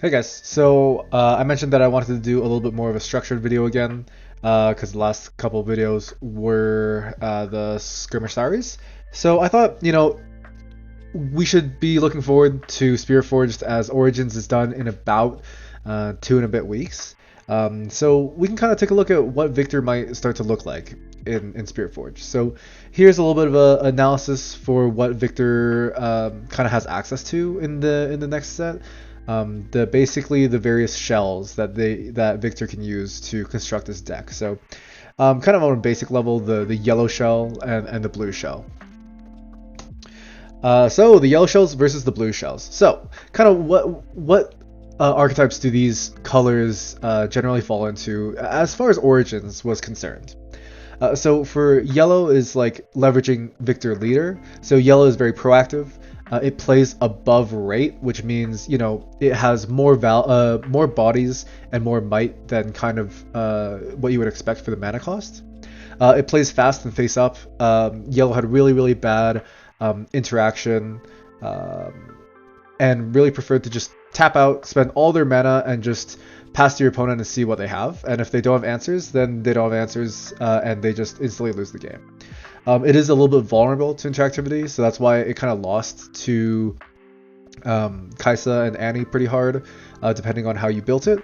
Hey guys, so I mentioned that I wanted to do a little bit more of a structured video again, because the last couple of videos were the skirmish series. So I thought, we should be looking forward to Spiritforged as Origins is done in about 2 and a bit weeks. So we can kind of take a look at what Victor might start to look like in Spiritforged. So here's a little bit of a analysis for what Victor kind of has access to in the next set. Basically the various shells that Victor can use to construct this deck. So kind of on a basic level, the yellow shell and the blue shell. So the yellow shells versus the blue shells. So kind of what archetypes do these colors generally fall into as far as Origins was concerned? So for yellow is like leveraging Victor Leader. So yellow is very proactive. It plays above rate, which means it has more bodies and more might than kind of what you would expect for the mana cost. It plays fast and face up. Yellow had really bad interaction, and really preferred to just tap out, spend all their mana, and just pass to your opponent and see what they have. And if they don't have answers, then they don't have answers, and they just instantly lose the game. It is a little bit vulnerable to interactivity, so that's why it kind of lost to Kaisa and Annie pretty hard, depending on how you built it.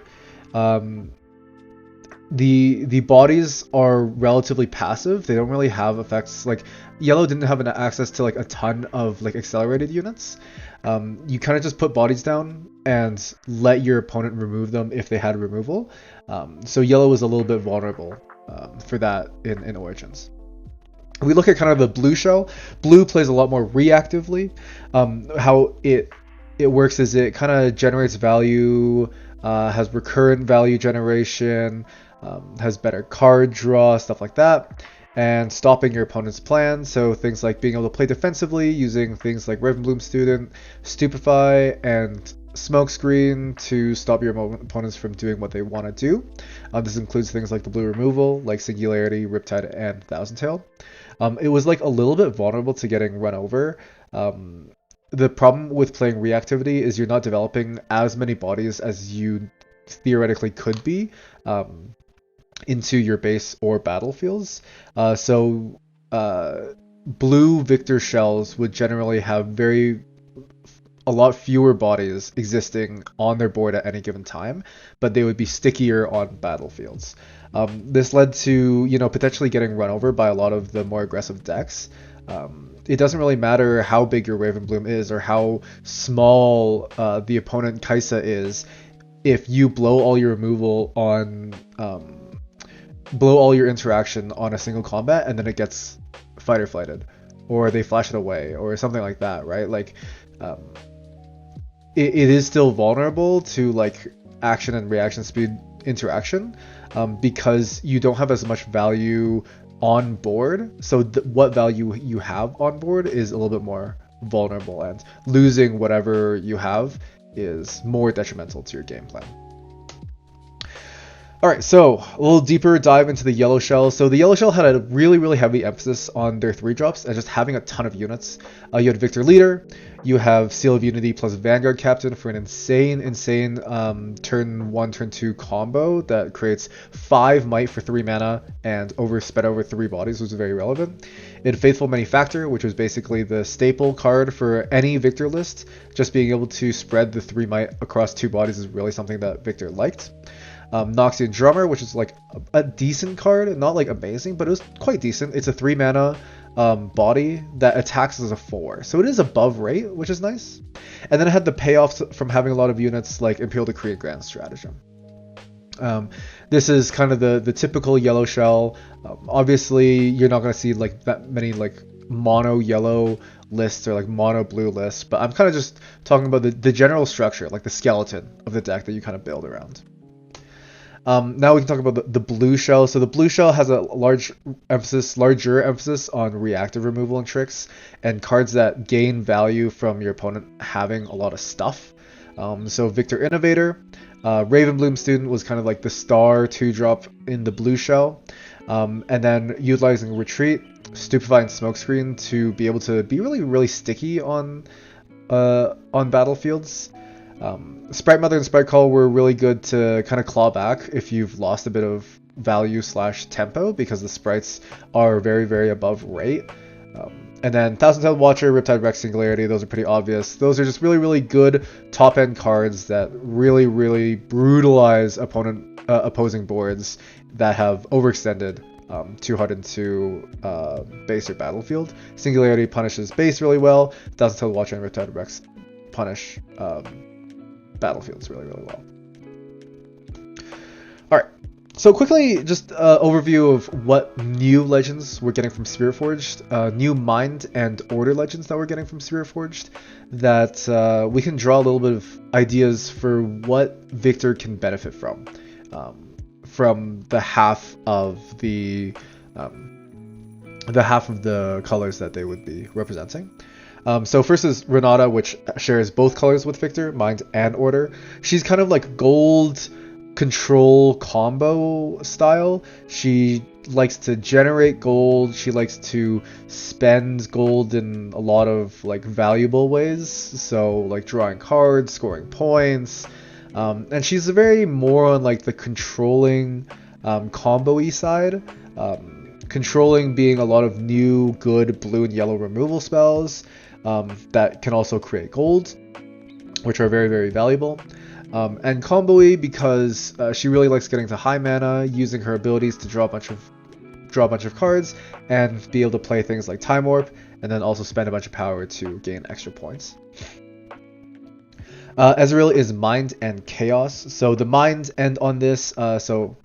The bodies are relatively passive. They don't really have effects. Like yellow didn't have access to like a ton of like accelerated units. You kind of just put bodies down and let your opponent remove them if they had removal. So yellow was a little bit vulnerable for that in Origins. We look at kind of the blue shell. Blue plays a lot more reactively. How it works is it kind of generates value, has recurrent value generation, has better card draw, stuff like that, and stopping your opponent's plan. So things like being able to play defensively using things like Riftbound Student, Stupefy, and Smokescreen to stop your opponents from doing what they want to do. This includes things like the blue removal, like Singularity, Riptide, and Thousand Tail. It was like a little bit vulnerable to getting run over. The problem with playing reactivity is you're not developing as many bodies as you theoretically could be into your base or battlefields. So blue Victor shells would generally have a lot fewer bodies existing on their board at any given time, but they would be stickier on battlefields. This led to potentially getting run over by a lot of the more aggressive decks. It doesn't really matter how big your Ravenbloom is or how small the opponent Kaisa is. If you blow all your removal on blow all your interaction on a single combat and then it gets fight or flighted, or they flash it away or something like that, right? Like it is still vulnerable to like action and reaction speed interaction, because you don't have as much value on board. So what value you have on board is a little bit more vulnerable, and losing whatever you have is more detrimental to your game plan. Alright, so a little deeper dive into the yellow shell. So the yellow shell had a really heavy emphasis on their 3-drops and just having a ton of units. You had Victor Leader, you have Seal of Unity plus Vanguard Captain for an insane turn 1, turn 2 combo that creates 5 might for 3 mana and spread over 3 bodies, which is very relevant. It had Faithful Manufacturer, which was basically the staple card for any Victor list. Just being able to spread the 3 might across 2 bodies is really something that Victor liked. Noxian Drummer, which is like a decent card, not like amazing, but it was quite decent. It's a 3 mana body that attacks as a 4, so it is above rate, which is nice. And then it had the payoffs from having a lot of units like Imperial Decree and Grand Stratagem. This is kind of the typical yellow shell. Obviously, you're not going to see like that many like mono yellow lists or like mono blue lists, but I'm kind of just talking about the general structure, like the skeleton of the deck that you kind of build around. Now we can talk about the blue shell. So the blue shell has a larger emphasis on reactive removal and tricks, and cards that gain value from your opponent having a lot of stuff. So Victor Innovator, Ravenbloom Student was kind of like the star 2-drop in the blue shell, and then utilizing Retreat, Stupefy, and Smokescreen to be able to be really sticky on battlefields. Sprite Mother and Sprite Call were really good to kind of claw back if you've lost a bit of value / tempo, because the sprites are very, very above rate. And then Thousand-Tailed Watcher, Riptide Rex, Singularity, those are pretty obvious. Those are just really, really good top-end cards that really, really brutalize opposing boards that have overextended too hard into base or battlefield. Singularity punishes base really well. Thousand-Tailed Watcher and Riptide Rex punish battlefields really, really well. Alright, so quickly, just overview of what new legends we're getting from Spiritforged, new Mind and Order legends that we're getting from Spiritforged, that we can draw a little bit of ideas for what Viktor can benefit from the half of the colors that they would be representing. So first is Renata, which shares both colors with Viktor, Mind and Order. She's kind of like gold control combo style. She likes to generate gold. She likes to spend gold in a lot of like valuable ways. So like drawing cards, scoring points. And she's very more on like the controlling combo-y side. Controlling being a lot of new good blue and yellow removal spells that can also create gold, which are very, very valuable. And combo-y because she really likes getting to high mana, using her abilities to draw a bunch of cards, and be able to play things like Time Warp, and then also spend a bunch of power to gain extra points. Ezreal is Mind and Chaos. So the Mind end on this, Ezreal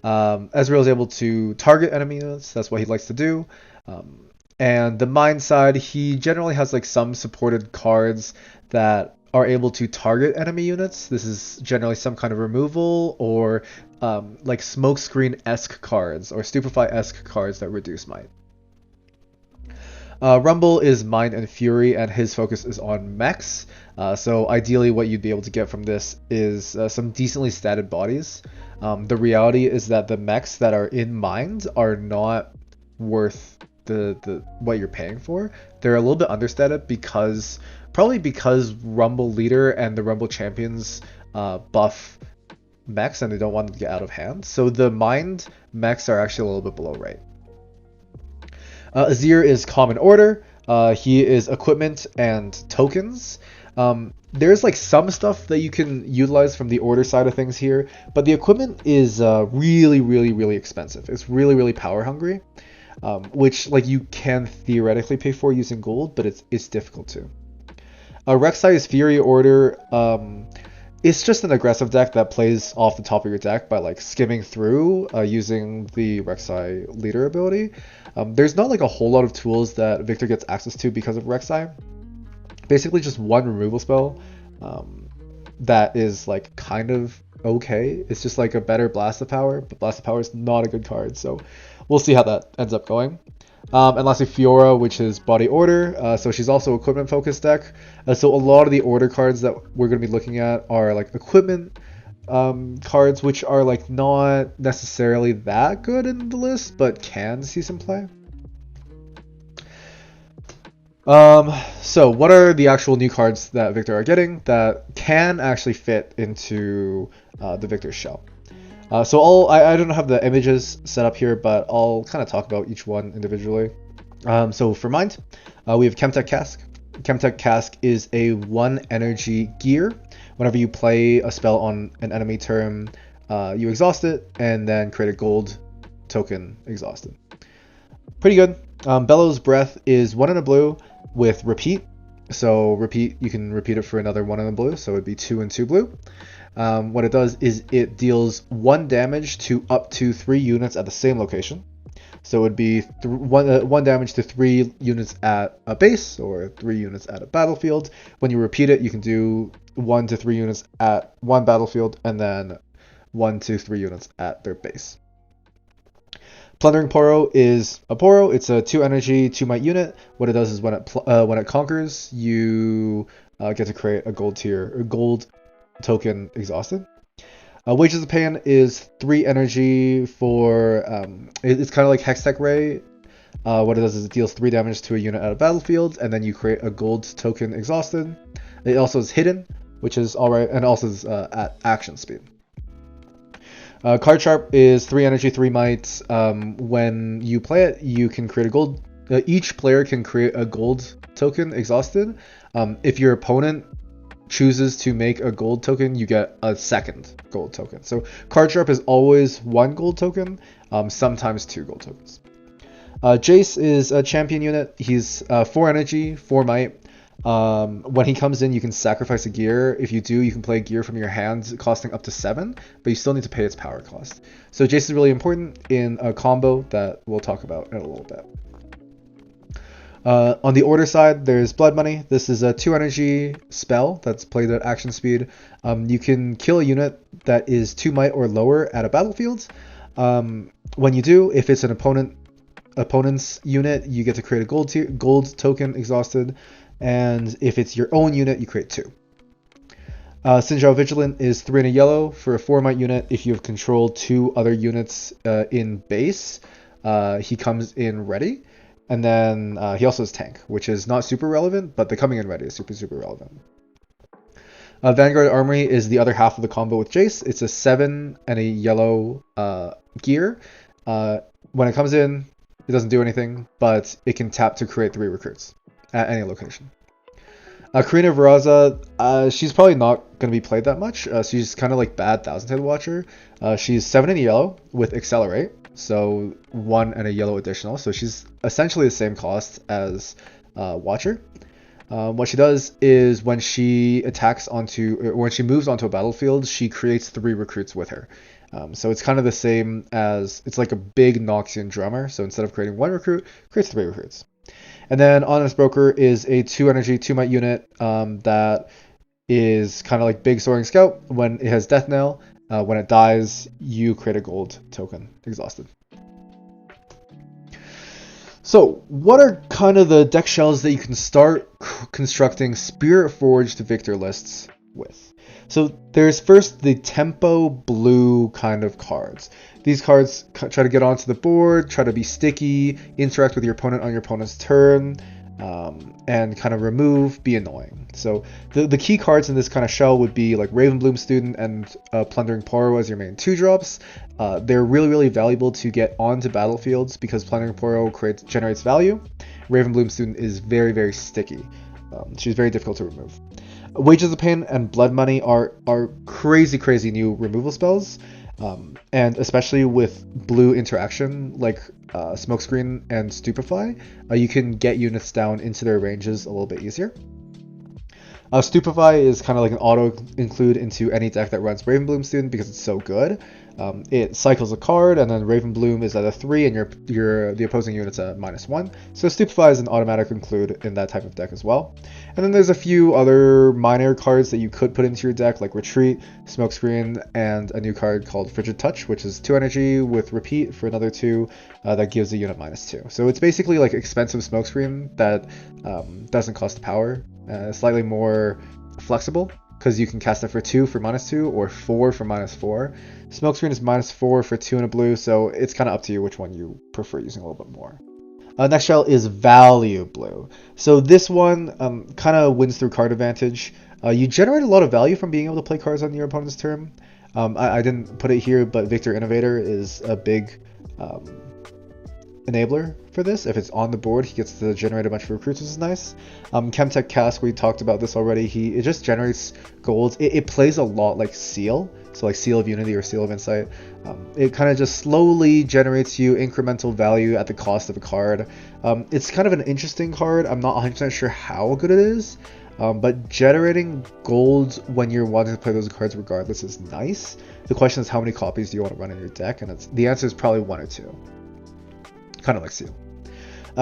is able to target enemy units. That's what he likes to do. And the Mind side, he generally has like some supported cards that are able to target enemy units. This is generally some kind of removal or like Smokescreen-esque cards or Stupefy-esque cards that reduce might. Rumble is Mind and Fury, and his focus is on mechs. So ideally what you'd be able to get from this is some decently statted bodies. The reality is that the mechs that are in Mind are not worth the what you're paying for. They're a little bit understated probably because Rumble Leader and the Rumble Champions buff mechs and they don't want them to get out of hand. So the Mind mechs are actually a little bit below rate. Azir is Common Order. He is equipment and tokens. There's like some stuff that you can utilize from the Order side of things here, but the equipment is really, really, really expensive. It's really, really power hungry, which like you can theoretically pay for using gold, but it's difficult to. Rek'Sai is Fury Order. It's just an aggressive deck that plays off the top of your deck by like skimming through using the Rek'Sai leader ability. There's not like a whole lot of tools that Viktor gets access to because of Rek'Sai. Basically just one removal spell that is like kind of okay. It's just like a better Blast of Power, but Blast of Power is not a good card, so we'll see how that ends up going. And lastly, Fiora, which is Body Order. So she's also equipment focused deck. So a lot of the Order cards that we're going to be looking at are like equipment cards, which are like not necessarily that good in the list, but can see some play. So what are the actual new cards that Viktor are getting that can actually fit into the Viktor shell? So I don't have the images set up here, but I'll kind of talk about each one individually. So for Mind, we have Chemtech Cask. Chemtech Cask is a 1 energy gear. Whenever you play a spell on an enemy turn, you exhaust it and then create a gold token exhausted. Pretty good. Bellows Breath is 1 in a blue with repeat. So repeat, you can repeat it for another 1 in a blue, so it'd be 2 and 2 blue. What it does is it deals 1 damage to up to 3 units at the same location. So it would be 1 damage to 3 units at a base or 3 units at a battlefield. When you repeat it, you can do 1 to 3 units at one battlefield and then 1 to 3 units at their base. Plundering Poro is a Poro. It's a 2 energy, 2 might unit. What it does is when it conquers, you get to create a gold token exhausted. Wages of Pain is 3 energy for it's kind of like Hextech Ray. What it does is it deals 3 damage to a unit at a battlefield, and then you create a gold token exhausted. It also is hidden, which is alright, and also is at action speed. Card Sharp is 3 energy, 3 might. When you play it, you can create a gold. Each player can create a gold token exhausted. If your opponent chooses to make a gold token, you get a second gold token. So Card Sharp is always 1 gold token, sometimes 2 gold tokens. Jace is a champion unit. He's 4 energy, 4 might. When he comes in, you can sacrifice a gear. If you do, you can play a gear from your hand costing up to 7, but you still need to pay its power cost. So Jace is really important in a combo that we'll talk about in a little bit. On the order side, there's Blood Money. This is a 2 energy spell that's played at action speed. You can kill a unit that is 2 might or lower at a battlefield. When you do, if it's an opponent's unit, you get to create a gold token exhausted. And if it's your own unit, you create 2. Sinjao Vigilant is 3 and a yellow for a 4 might unit. If you have controlled 2 other units in base, he comes in ready. And then he also has tank, which is not super relevant, but the coming in ready is super relevant. Vanguard Armory is the other half of the combo with Jace. It's a 7 and a yellow gear. When it comes in, it doesn't do anything, but it can tap to create 3 recruits at any location. Karina Veraza, she's probably not going to be played that much. She's kind of like bad Thousand-Head Watcher. She's 7 and a yellow with Accelerate, so 1 and a yellow additional. So she's essentially the same cost as Watcher. What she does is when she moves onto a battlefield, she creates 3 recruits with her. So it's kind of the same as, it's like a big Noxian drummer. So instead of creating 1 recruit, creates 3 recruits. And then Honest Broker is a 2 energy, 2 might unit that is kind of like Big Soaring Scout. When it has Death Nail, when it dies, you create a gold token exhausted. So what are kind of the deck shells that you can start constructing Spiritforged Viktor lists with? So there's first the tempo blue kind of cards. These cards try to get onto the board, try to be sticky, interact with your opponent on your opponent's turn, and kind of remove, be annoying. So the key cards in this kind of shell would be like Ravenbloom Student and Plundering Poro as your main 2-drops. They're really valuable to get onto battlefields because Plundering Poro generates value. Ravenbloom Student is very sticky. She's very difficult to remove. Wages of Pain and Blood Money are crazy new removal spells. And especially with blue interaction like Smokescreen and Stupefy, you can get units down into their ranges a little bit easier. Stupefy is kind of like an auto include into any deck that runs Ravenbloom Student because it's so good. It cycles a card, and then Ravenbloom is at a 3, and the opposing unit's at -1. So Stupefy is an automatic include in that type of deck as well. And then there's a few other minor cards that you could put into your deck, like Retreat, Smokescreen, and a new card called Frigid Touch, which is 2 energy with Repeat for another 2 that gives a unit -2. So it's basically like expensive Smokescreen that doesn't cost power, slightly more flexible, because you can cast it for 2 for -2 or 4 for -4. Smokescreen is -4 for 2 and a blue, so it's kind of up to you which one you prefer using a little bit more. Next shell is Value Blue. So this one kind of wins through card advantage. You generate a lot of value from being able to play cards on your opponent's turn. I didn't put it here, but Viktor Innovator is a big enabler for this. If it's on the board, he gets to generate a bunch of recruits, which is nice. Chemtech Cask, we talked about this already. It just generates gold. It plays a lot like Seal, so like Seal of Unity or Seal of Insight. It kind of just slowly generates you incremental value at the cost of a card. It's kind of an interesting card. I'm not 100% sure how good it is, but generating gold when you're wanting to play those cards regardless is nice. The question is, how many copies do you want to run in your deck? And the answer is probably 1 or 2. Kind of like Seal.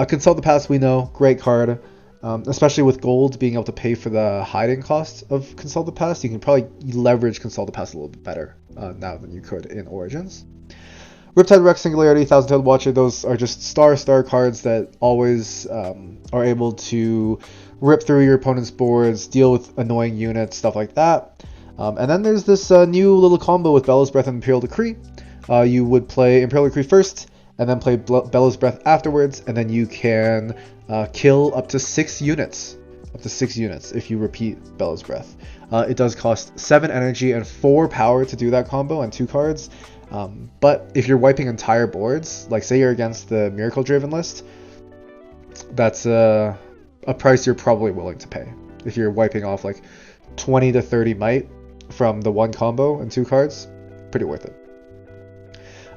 Consult the Past, we know, great card, especially with gold being able to pay for the hiding cost of Consult the Past. You can probably leverage Consult the Past a little bit better now than you could in Origins. Riptide Rex, Singularity, Thousand-Tailed Watcher, those are just star cards that always are able to rip through your opponent's boards, deal with annoying units, stuff like that. And then there's this new little combo with Bellows Breath and Imperial Decree. You would play Imperial Decree first, and then play Bellows Breath afterwards, and then you can kill up to 6 units up to 6 units if you repeat Bellows Breath. It does cost 7 energy and 4 power to do that combo and 2 cards. But if you're wiping entire boards, like say you're against the Miracle Draven list, that's a price you're probably willing to pay. If you're wiping off like 20 to 30 might from the one combo and 2 cards, pretty worth it.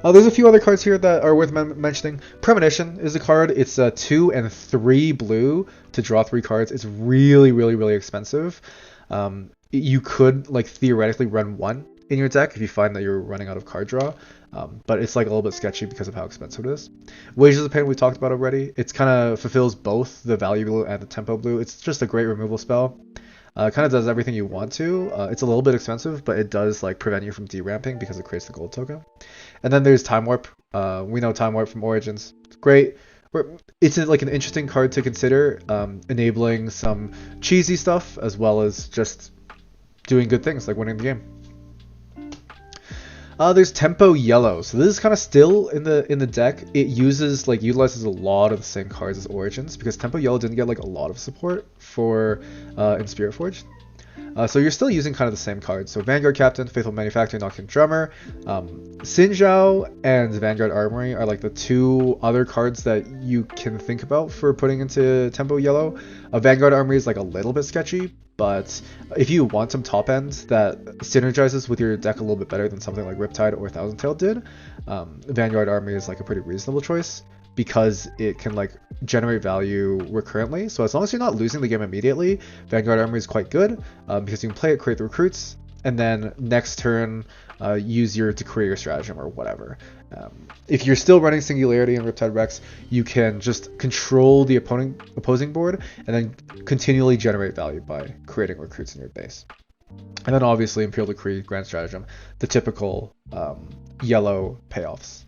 There's a few other cards here that are worth mentioning. Premonition is a card. It's 2 and 3 blue to draw 3 cards. It's really, really, really expensive. You could like theoretically run 1 in your deck if you find that you're running out of card draw, but it's like a little bit sketchy because of how expensive it is. Wages of Pain we talked about already. It's kind of fulfills both the value blue and the tempo blue. It's just a great removal spell. Kind of does everything you want to. It's a little bit expensive, but it does like prevent you from deramping because it creates the gold token. And then there's Time Warp. We know Time Warp from Origins. It's great. It's like an interesting card to consider, enabling some cheesy stuff as well as just doing good things like winning the game. There's Tempo Yellow. So this is kind of still in the deck. It utilizes a lot of the same cards as Origins because Tempo Yellow didn't get like a lot of support for in Spiritforged. So you're still using kind of the same cards. So Vanguard Captain, Faithful Manufacturer, Nocturne Drummer, Sinzhao, and Vanguard Armory are like the 2 other cards that you can think about for putting into Tempo Yellow. Vanguard Armory is like a little bit sketchy, but if you want some top end that synergizes with your deck a little bit better than something like Riptide or Thousand Tail did, Vanguard Army is like a pretty reasonable choice because it can like generate value recurrently. So as long as you're not losing the game immediately, Vanguard Army is quite good because you can play it, create the recruits, and then next turn use your Decree or Stratagem or whatever. If you're still running Singularity and Riptide Rex, you can just control the opposing board and then continually generate value by creating recruits in your base. And then obviously Imperial Decree, Grand Stratagem, the typical yellow payoffs.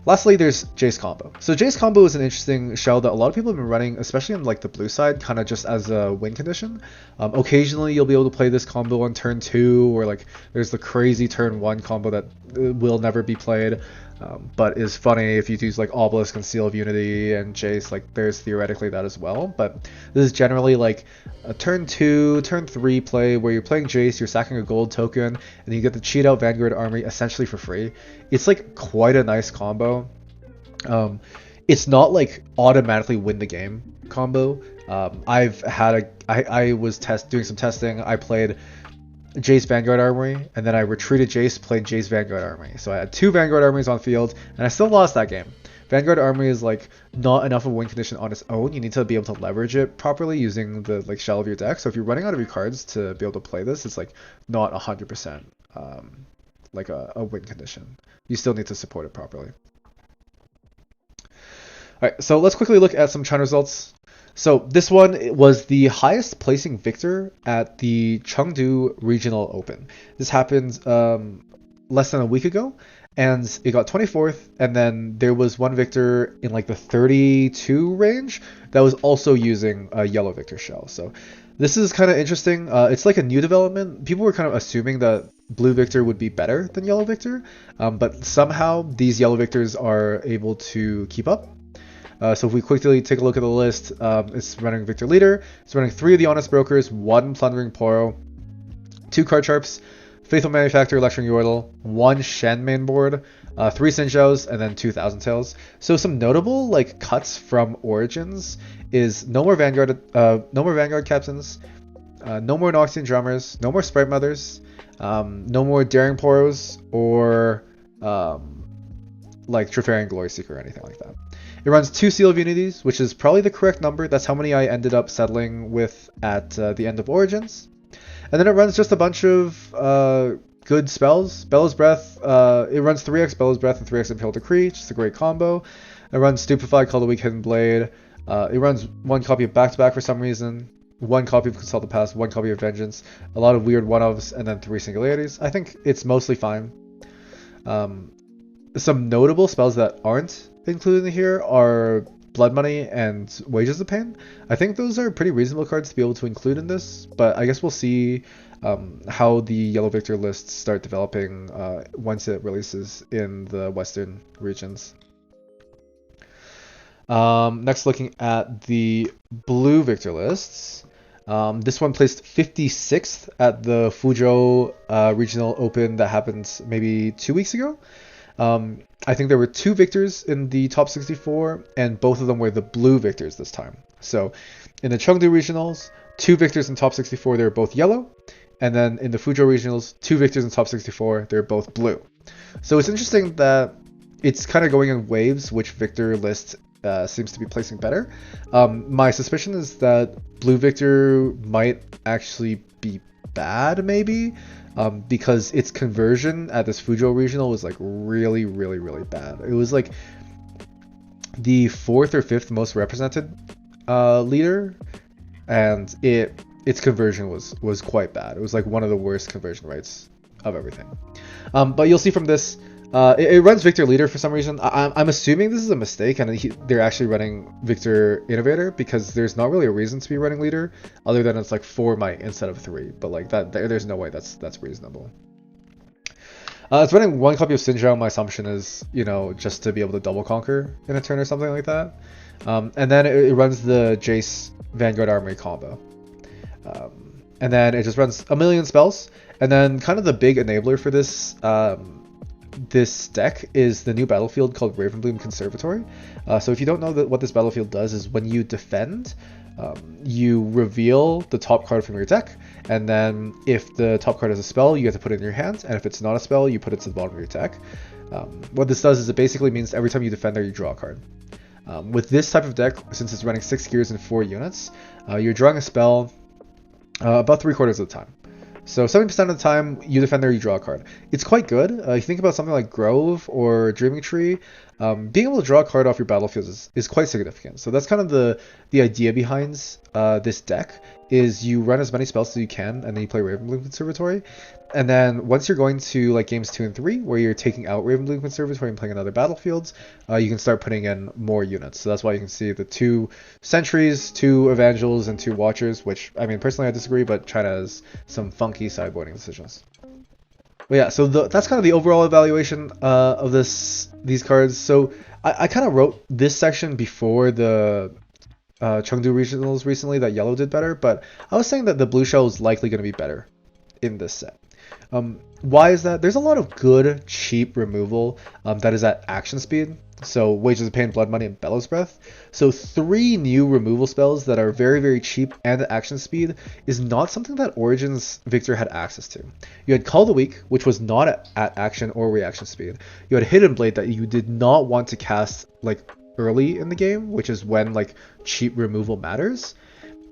Lastly, there's Jace Combo. So Jace Combo is an interesting shell that a lot of people have been running, especially on like the blue side, kind of just as a win condition. Occasionally you'll be able to play this combo on turn 2, or like there's the crazy turn 1 combo that will never be played, but is funny if you use like Obelisk and Seal of Unity and Jace. Like there's theoretically that as well, but this is generally like a turn 2, turn 3 play where you're playing Jace, you're sacking a gold token, and you get to cheat out Vanguard Army essentially for free. It's like quite a nice combo. It's not like automatically win the game combo. I was doing some testing. I played Jace Vanguard Armory, and then I retreated Jace, played Jace Vanguard Armory. So I had 2 Vanguard Armies on field, and I still lost that game. Vanguard Armory is like not enough of a win condition on its own. You need to be able to leverage it properly using the like shell of your deck. So if you're running out of your cards to be able to play this, it's like not 100% like a win condition. You still need to support it properly. Alright, so let's quickly look at some China results. So this one was the highest placing victor at the Chengdu Regional Open. This happened less than a week ago, and it got 24th, and then there was one victor in like the 32 range that was also using a yellow victor shell. So this is kind of interesting. It's like a new development. People were kind of assuming that blue victor would be better than yellow victor, but somehow these yellow victors are able to keep up. So if we quickly take a look at the list, it's running Victor Leader, it's running 3 of the Honest Brokers, 1 Plundering Poro, 2 Card Sharps, Faithful Manufacturer, Lecturing Yordle, 1 Shen main board, 3 Sinzhaos, and then 2 Thousand Tails. So some notable like cuts from Origins is no more Vanguard Captains, no more Noxian Drummers, no more Sprite Mothers, no more Daring Poros, or like Trifarian Glory Seeker or anything like that. It runs 2 Seal of Unities, which is probably the correct number. That's how many I ended up settling with at the end of Origins. And then it runs just a bunch of good spells. Bellows Breath, it runs 3x Bellows Breath and 3x Imperial Decree, just a great combo. It runs Stupefy, Call the Weak, Hidden Blade. It runs 1 copy of Back to Back for some reason, 1 copy of Consult the Past, 1 copy of Vengeance, a lot of weird one-offs, and then 3 Singularities. I think it's mostly fine. Some notable spells that aren't included in here are Blood Money and Wages of Pain. I think those are pretty reasonable cards to be able to include in this, but I guess we'll see how the Yellow Victor lists start developing once it releases in the Western regions. Next, looking at the blue Victor lists. This one placed 56th at the Fuzhou Regional Open that happened maybe 2 weeks ago. I think there were 2 victors in the top 64, and both of them were the blue victors this time. So in the Chengdu Regionals, 2 victors in top 64, they were both yellow. And then in the Fuzhou Regionals, 2 victors in top 64, they're both blue. So it's interesting that it's kind of going in waves, which victor list seems to be placing better. My suspicion is that blue victor might actually be bad, maybe, because its conversion at this Fuzhou Regional was like really, really, really bad. It was like the 4th or 5th most represented leader, and its conversion was quite bad. It was like one of the worst conversion rates of everything. But you'll see from this, it runs Victor Leader for some reason. I'm assuming this is a mistake, and they're actually running Victor Innovator, because there's not really a reason to be running Leader, other than it's like 4 might instead of 3. But like that, there's no way that's reasonable. It's running 1 copy of Xinjiang. My assumption is, just to be able to double conquer in a turn or something like that. And then it runs the Jace Vanguard Armory combo. And then it just runs a million spells. And then kind of the big enabler for this this deck is the new battlefield called Ravenbloom Conservatory. So if you don't know what this battlefield does, is when you defend, you reveal the top card from your deck, and then if the top card is a spell, you have to put it in your hand, and if it's not a spell, you put it to the bottom of your deck. What this does is it basically means every time you defend there, you draw a card. With this type of deck, since it's running 6 gears and 4 units, you're drawing a spell about 3/4 of the time. So 70% of the time you defend there, you draw a card. It's quite good. You think about something like Grove or Dreaming Tree, being able to draw a card off your battlefield is quite significant. So that's kind of the idea behind this deck, is you run as many spells as you can, and then you play Ravenbloom Conservatory. And then once you're going to like games 2 and 3, where you're taking out Ravenbloom Conservatory and playing on other battlefields, you can start putting in more units. So that's why you can see the 2 Sentries, 2 Evangels, and 2 Watchers, which, I mean, personally I disagree, but China has some funky sideboarding decisions. But yeah, so that's kind of the overall evaluation of these cards. So I kind of wrote this section before the Chengdu Regionals recently that yellow did better, but I was saying that the blue shell is likely going to be better in this set. Why is that? There's a lot of good, cheap removal that is at action speed. So Wages of Pain, Blood Money, and Bellows Breath. So 3 new removal spells that are very, very cheap and at action speed is not something that Origins Victor had access to. You had Call the Weak, which was not at action or reaction speed. You had Hidden Blade that you did not want to cast like early in the game, which is when like cheap removal matters.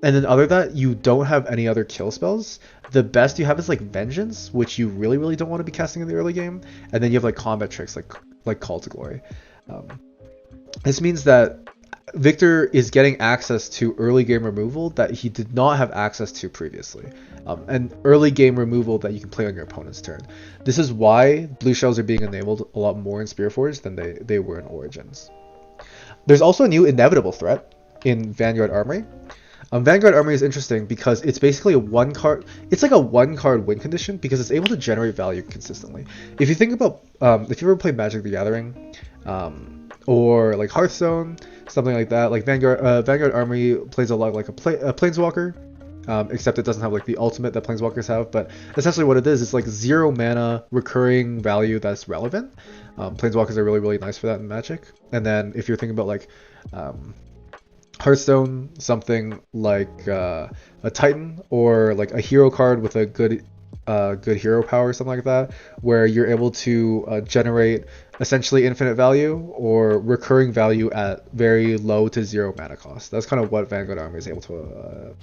And then other than that, you don't have any other kill spells. The best you have is like Vengeance, which you really, really don't want to be casting in the early game. And then you have like combat tricks like Call to Glory. This means that Victor is getting access to early game removal that he did not have access to previously. And early game removal that you can play on your opponent's turn. This is why blue shells are being enabled a lot more in Spiritforged than they were in Origins. There's also a new inevitable threat in Vanguard Armory. Vanguard Armory is interesting because it's basically a 1-card. It's like a 1-card win condition because it's able to generate value consistently. If you think about, if you ever played Magic the Gathering, or like Hearthstone, something like that, like Vanguard Armory plays a lot like a Planeswalker, except it doesn't have like the ultimate that Planeswalkers have. But essentially, what it is, it's like 0 mana recurring value that's relevant. Planeswalkers are really, really nice for that in Magic. And then if you're thinking about like Hearthstone, something like a Titan or like a hero card with a good hero power or something like that, where you're able to generate essentially infinite value or recurring value at very low to 0 mana cost. That's kind of what Vanguard Army is able to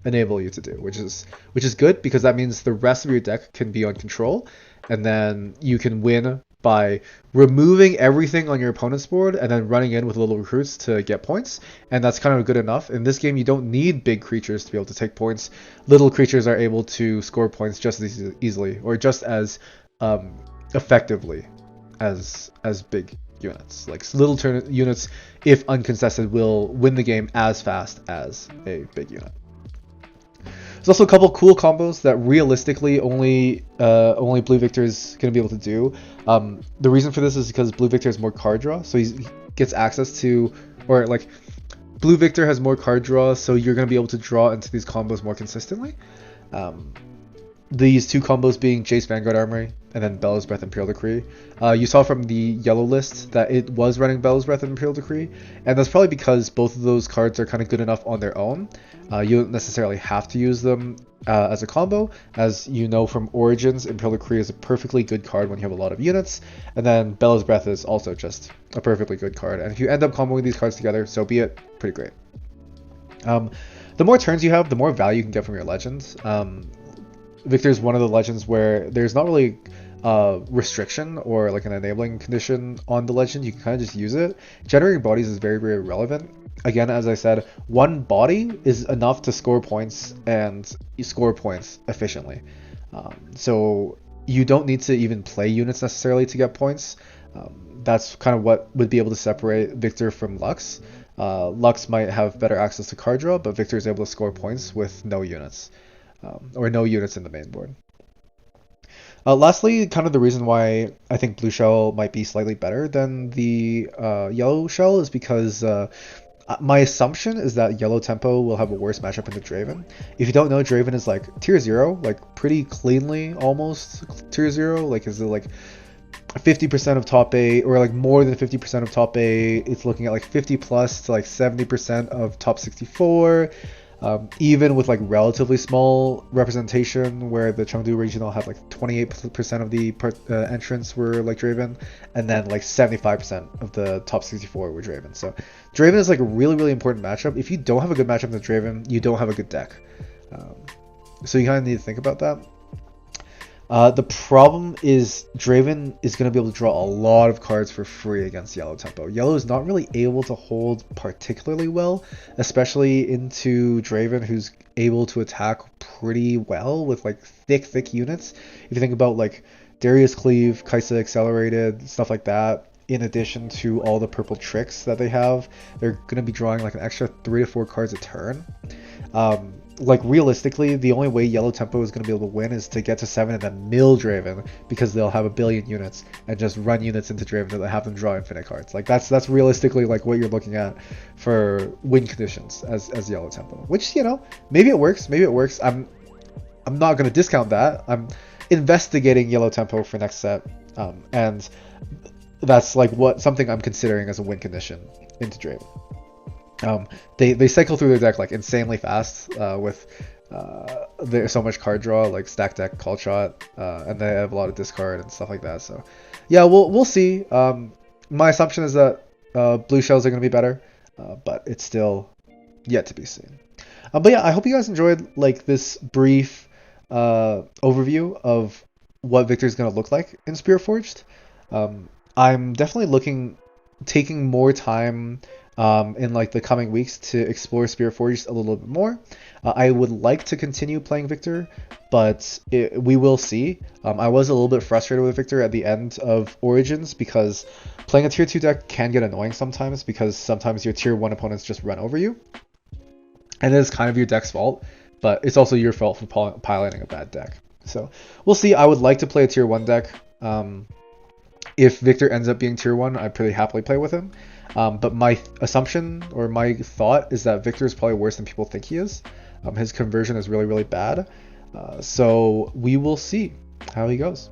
enable you to do, which is good because that means the rest of your deck can be on control, and then you can win by removing everything on your opponent's board and then running in with little recruits to get points, and that's kind of good enough. In this game, you don't need big creatures to be able to take points. Little creatures are able to score points just as easily or just as effectively as big units. Like little units, if uncontested, will win the game as fast as a big unit. There's also a couple cool combos that realistically only Blue Victor is going to be able to do. The reason for this is because Blue Victor has more card draw, so gets access to, or like blue Viktor has more card draw, so you're going to be able to draw into these combos more consistently. These two combos being Jace Vanguard Armory and then Bellows Breath Imperial Decree. You saw from the yellow list that it was running Bellows Breath and Imperial Decree, and that's probably because both of those cards are kind of good enough on their own. You don't necessarily have to use them as a combo. As you know from Origins, Imperial Decree is a perfectly good card when you have a lot of units, and then Bellows Breath is also just a perfectly good card. And if you end up comboing these cards together, so be it. Pretty great. The more turns you have, the more value you can get from your legends. Viktor is one of the legends where there's not really restriction or like an enabling condition on the legend. You can kind of just use it. Generating bodies is very, very relevant. Again, as I said, one body is enough to score points, and you score points efficiently. So you don't need to even play units necessarily to get points. That's kind of what would be able to separate Viktor from Lux. Lux might have better access to card draw, but Viktor is able to score points with no units. Or no units in the main board. Lastly, kind of the reason why I think blue shell might be slightly better than the yellow shell is because my assumption is that yellow tempo will have a worse matchup into Draven. If you don't know, Draven is like tier 0, like pretty cleanly almost tier 0. Like is it like 50% of top 8 or like more than 50% of top 8? It's looking at like 50 plus to like 70% of top 64. Even with like relatively small representation where the Chengdu regional had like 28% of the entrants were like Draven, and then like 75% of the top 64 were Draven. So Draven is like a really, really important matchup. If you don't have a good matchup with Draven, you don't have a good deck. So you kind of need to think about that. The problem is Draven is going to be able to draw a lot of cards for free against yellow tempo. Yellow is not really able to hold particularly well, especially into Draven, who's able to attack pretty well with like thick units. If you think about like Darius Cleave, Kaisa Accelerated, stuff like that, in addition to all the purple tricks that they have, they're going to be drawing like an extra 3 to 4 cards a turn. Like realistically, the only way yellow tempo is going to be able to win is to get to 7 and then mill Draven, because they'll have a billion units and just run units into Draven and have them draw infinite cards. Like that's realistically like what you're looking at for win conditions as yellow tempo, which, you know, maybe it works, maybe it works. I'm not going to discount that. I'm investigating yellow tempo for next set, and that's like something I'm considering as a win condition into Draven. They cycle through their deck like insanely fast with there's so much card draw, like stack deck, call shot, and they have a lot of discard and stuff like that. So yeah, we'll see. My assumption is that blue shells are going to be better, but it's still yet to be seen. But yeah, I hope you guys enjoyed like this brief overview of what Viktor is going to look like in Spiritforged. I'm definitely taking more time in like the coming weeks to explore Spiritforged a little bit more. I would like to continue playing Viktor, but we will see. I was a little bit frustrated with Viktor at the end of Origins because playing a tier 2 deck can get annoying sometimes, because sometimes your tier 1 opponents just run over you. And it is kind of your deck's fault, but it's also your fault for piloting a bad deck. So we'll see. I would like to play a tier 1 deck. If Viktor ends up being tier 1, I'd pretty happily play with him. But my assumption or my thought is that Viktor is probably worse than people think he is. His conversion is really, really bad. So we will see how he goes.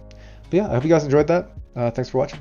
But yeah, I hope you guys enjoyed that. Thanks for watching.